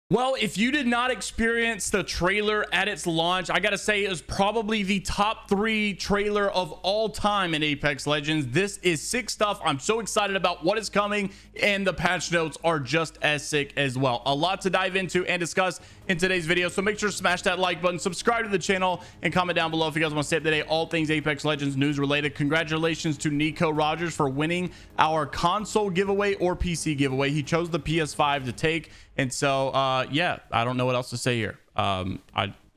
Well, if you did not experience the trailer at its launch, I gotta say it was probably the top 3 trailer of all time in Apex Legends. This is sick stuff. I'm so excited about what is coming, and the patch notes are just as sick as well. A lot to dive into and discuss in today's video, so make sure to smash that like button, subscribe to the channel, and comment down below if you guys want to stay up to date all things Apex Legends news related. Congratulations to Nico Rogers for winning our console giveaway or PC giveaway. He chose the PS5 to take, and so yeah, I don't know what else to say here. I'm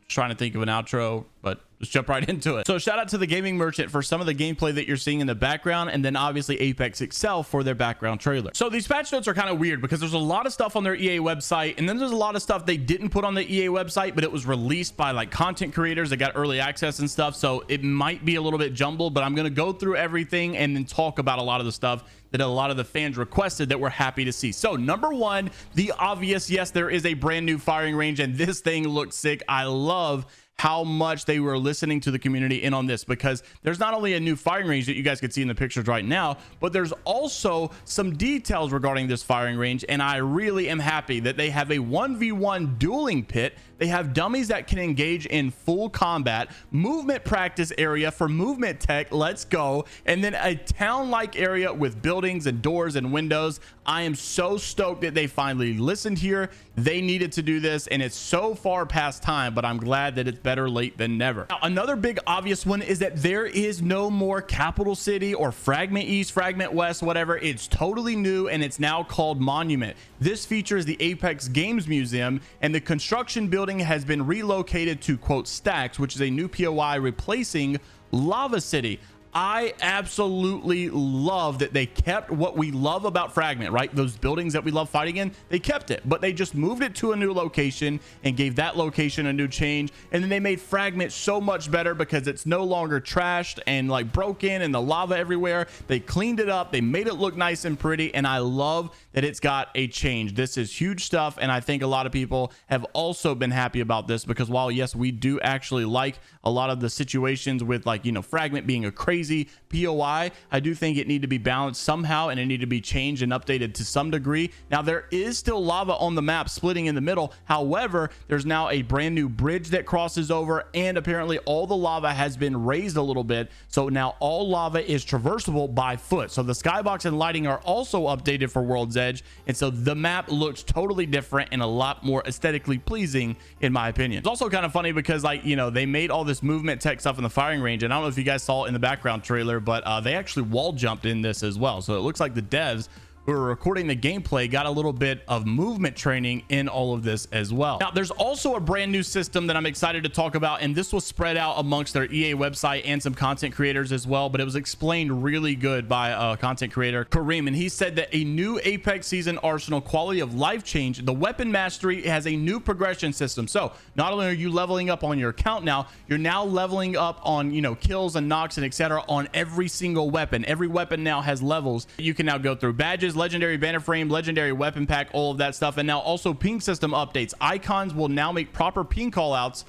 trying to think of an outro, but let's jump right into it. So shout out to the gaming merchant for some of the gameplay that you're seeing in the background, and then obviously Apex itself for their background trailer. So these patch notes are kind of weird because there's a lot of stuff on their EA website, and then there's a lot of stuff they didn't put on the EA website, but it was released by like content creators that got early access and stuff. So it might be a little bit jumbled, but I'm going to go through everything and then talk about a lot of the stuff that a lot of the fans requested that we're happy to see. So number one, the obvious, yes, there is a brand new firing range, and this thing looks sick. I love how much they were listening to the community in on this, because there's not only a new firing range that you guys can see in the pictures right now, but there's also some details regarding this firing range, and I really am happy that they have a 1v1 dueling pit. They have dummies that can engage in full combat, movement practice area for movement tech, let's go, and then a town-like area with buildings and doors and windows. I am so stoked that they finally listened here. They needed to do this, and it's so far past time, but I'm glad that it's better late than never. Now, another big obvious one is that there is no more Capital City or Fragment East, Fragment West, whatever. It's totally new, and it's now called Monument. This features the Apex Games Museum, and the construction building has been relocated to, quote, Stacks, which is a new POI replacing Lava City. I absolutely love that they kept what we love about Fragment, right? Those buildings that we love fighting in, they kept it, but they just moved it to a new location and gave that location a new change. And then they made Fragment so much better because it's no longer trashed and like broken and the lava everywhere. They cleaned it up. They made it look nice and pretty. And I love that it's got a change. This is huge stuff. And I think a lot of people have also been happy about this, because while yes, we do actually like a lot of the situations with, like, you know, Fragment being a crazy POI, I do think it need to be balanced somehow, and it need to be changed and updated to some degree. Now there is still lava on the map splitting in the middle. However, there's now a brand new bridge that crosses over, and apparently all the lava has been raised a little bit, so now all lava is traversable by foot. So the skybox and lighting are also updated for World's Edge, and so the map looks totally different and a lot more aesthetically pleasing in my opinion. It's also kind of funny because, like, you know, they made all this movement tech stuff in the firing range, and I don't know if you guys saw it in the background trailer, but they actually wall jumped in this as well. So it looks like the devs who were recording the gameplay got a little bit of movement training in all of this as well. Now there's also a brand new system that I'm excited to talk about, and this was spread out amongst their EA website and some content creators as well, but it was explained really good by a content creator, Kareem, and he said that a new Apex season arsenal quality of life change, the weapon mastery has a new progression system. So not only are you leveling up on your account now, you're now leveling up on, you know, kills and knocks and etc. on every single weapon. Every weapon now has levels you can now go through: badges, legendary banner frame, legendary weapon pack, all of that stuff. And now also ping system updates. Icons will now make proper ping callouts.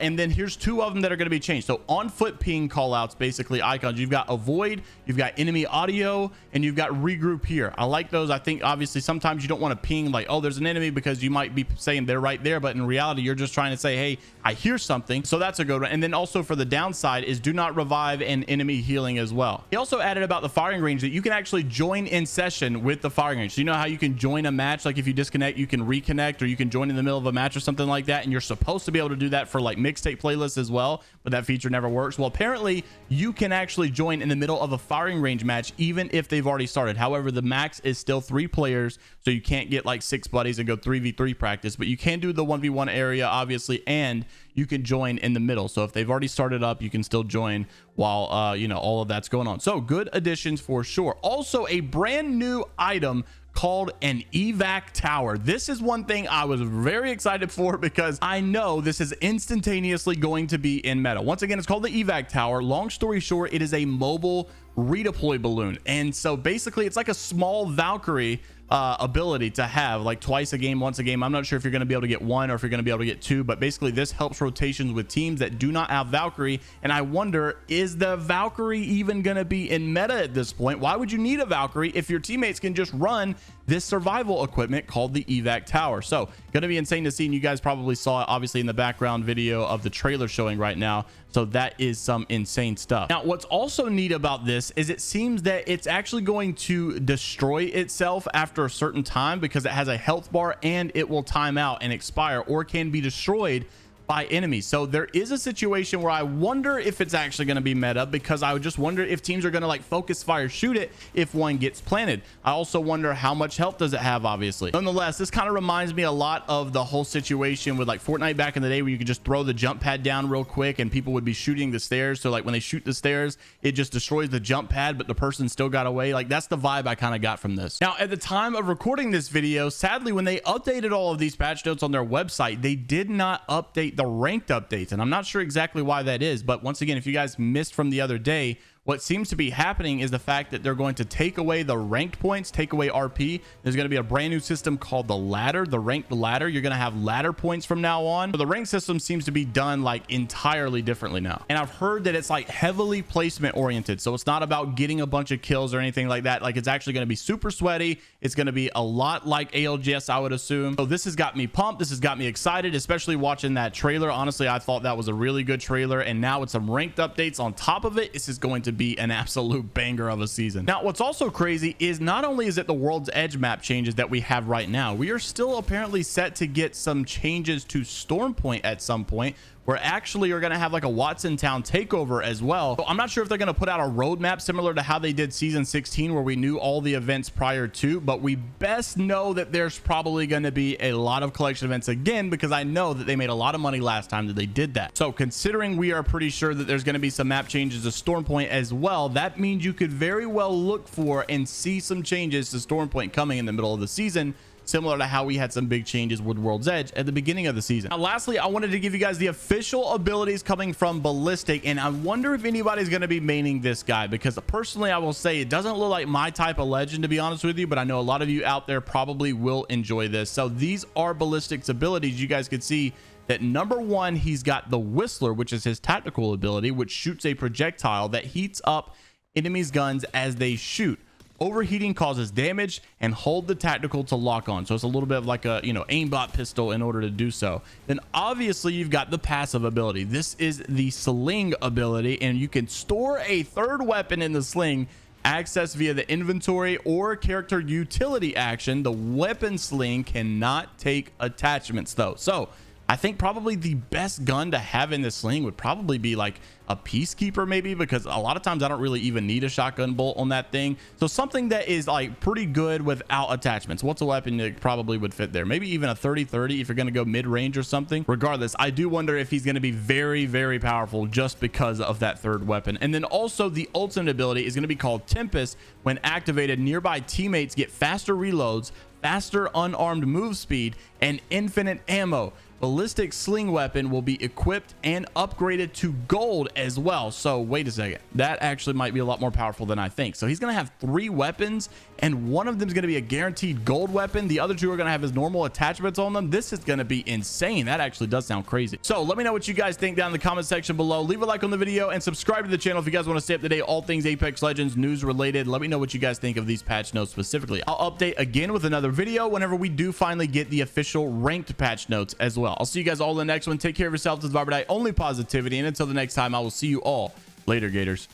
And then here's 2 of them that are going to be changed. So on foot ping callouts, basically icons. You've got avoid, you've got enemy audio, and you've got regroup here. I like those. I think obviously sometimes you don't want to ping like, oh, there's an enemy, because you might be saying they're right there, but in reality you're just trying to say, hey, I hear something. So that's a good one. And then also for the downside is do not revive and enemy healing as well. He also added about the firing range that you can actually join in session with the firing range. So you know how you can join a match, like if you disconnect you can reconnect, or you can join in the middle of a match or something like that, and you're supposed to be able to do that for like mixtape playlists as well, but that feature never works. Well, apparently you can actually join in the middle of a firing range match even if they've already started. However, the max is still 3 players, so you can't get like 6 buddies and go 3v3 practice, but you can do the 1v1 area obviously, and you can join in the middle. So if they've already started up, you can still join while you know, all of that's going on. So good additions for sure. Also a brand new item called an evac tower. This is one thing I was very excited for, because I know this is instantaneously going to be in meta. Once again, it's called the evac tower. Long story short, it is a mobile redeploy balloon, and so basically it's like a small Valkyrie ability to have, like twice a game, once a game. I'm not sure if you're going to be able to get 1 or if you're going to be able to get 2, but basically this helps rotations with teams that do not have Valkyrie. And I wonder, is the Valkyrie even going to be in meta at this point? Why would you need a Valkyrie if your teammates can just run this survival equipment called the evac tower. So going to be insane to see, and you guys probably saw it obviously in the background video of the trailer showing right now. So that is some insane stuff. Now, what's also neat about this is it seems that it's actually going to destroy itself after a certain time because it has a health bar and it will time out and expire or can be destroyed by enemies. So there is a situation where I wonder if it's actually going to be meta, because I would just wonder if teams are going to like focus fire shoot it if one gets planted. I also wonder how much health does it have. Obviously, nonetheless, this kind of reminds me a lot of the whole situation with like Fortnite back in the day, where you could just throw the jump pad down real quick and people would be shooting the stairs. So like when they shoot the stairs, it just destroys the jump pad, but the person still got away. Like that's the vibe I kind of got from this. Now, at the time of recording this video, sadly, when they updated all of these patch notes on their website, they did not update the ranked updates, and I'm not sure exactly why that is. But once again, if you guys missed from the other day, what seems to be happening is the fact that they're going to take away the ranked points, take away RP. There's going to be a brand new system called the ladder, the ranked ladder. You're going to have ladder points from now on. So the ranked system seems to be done like entirely differently now. And I've heard that it's like heavily placement oriented. So it's not about getting a bunch of kills or anything like that. Like it's actually going to be super sweaty. It's going to be a lot like ALGS, I would assume. So this has got me pumped. This has got me excited, especially watching that trailer. Honestly, I thought that was a really good trailer. And now with some ranked updates on top of it, this is going to be an absolute banger of a season. Now, what's also crazy is not only is it the World's Edge map changes that we have right now, we are still apparently set to get some changes to Storm Point at some point. We're actually are going to have like a Watson Town takeover as well. So I'm not sure if they're going to put out a roadmap similar to how they did season 16, where we knew all the events prior to, but we best know that there's probably going to be a lot of collection events again, because I know that they made a lot of money last time that they did that. So considering we are pretty sure that there's going to be some map changes to Storm Point as well, that means you could very well look for and see some changes to Storm Point coming in the middle of the season, similar to how we had some big changes with World's Edge at the beginning of the season. Now, lastly, I wanted to give you guys the official abilities coming from Ballistic, and I wonder if anybody's going to be maining this guy, because personally, I will say it doesn't look like my type of legend, to be honest with you, but I know a lot of you out there probably will enjoy this. So these are Ballistic's abilities. You guys could see that number one, he's got the Whistler, which is his tactical ability, which shoots a projectile that heats up enemies' guns as they shoot. Overheating causes damage, and hold the tactical to lock on. So it's a little bit of like a, aimbot pistol in order to do so. Then obviously you've got the passive ability. This is the sling ability, and you can store a third weapon in the sling, access via the inventory or character utility action. The weapon sling cannot take attachments though. So I think probably the best gun to have in this sling would probably be like a Peacekeeper, maybe, because a lot of times I don't really even need a shotgun bolt on that thing. So something that is like pretty good without attachments. What's a weapon that probably would fit there? Maybe even a 30-30 if you're going to go mid-range or something. Regardless, I do wonder if he's going to be very, very powerful just because of that third weapon. And then also the ultimate ability is going to be called Tempest. When activated, nearby teammates get faster reloads, faster unarmed move speed, and infinite ammo. Ballistic sling weapon will be equipped and upgraded to gold as well. So wait a second, that actually might be a lot more powerful than I think. So he's going to have 3 weapons, and one of them is going to be a guaranteed gold weapon. The other 2 are going to have his normal attachments on them. This is going to be insane. That actually does sound crazy. So let me know what you guys think down in the comment section below. Leave a like on the video and subscribe to the channel if you guys want to stay up to date all things Apex Legends news related. Let me know what you guys think of these patch notes specifically. I'll update again with another video whenever we do finally get the official ranked patch notes as well. I'll see you guys all in the next one. Take care of yourselves. This is Barberdite, only positivity, and until the next time, I will see you all later, Gators.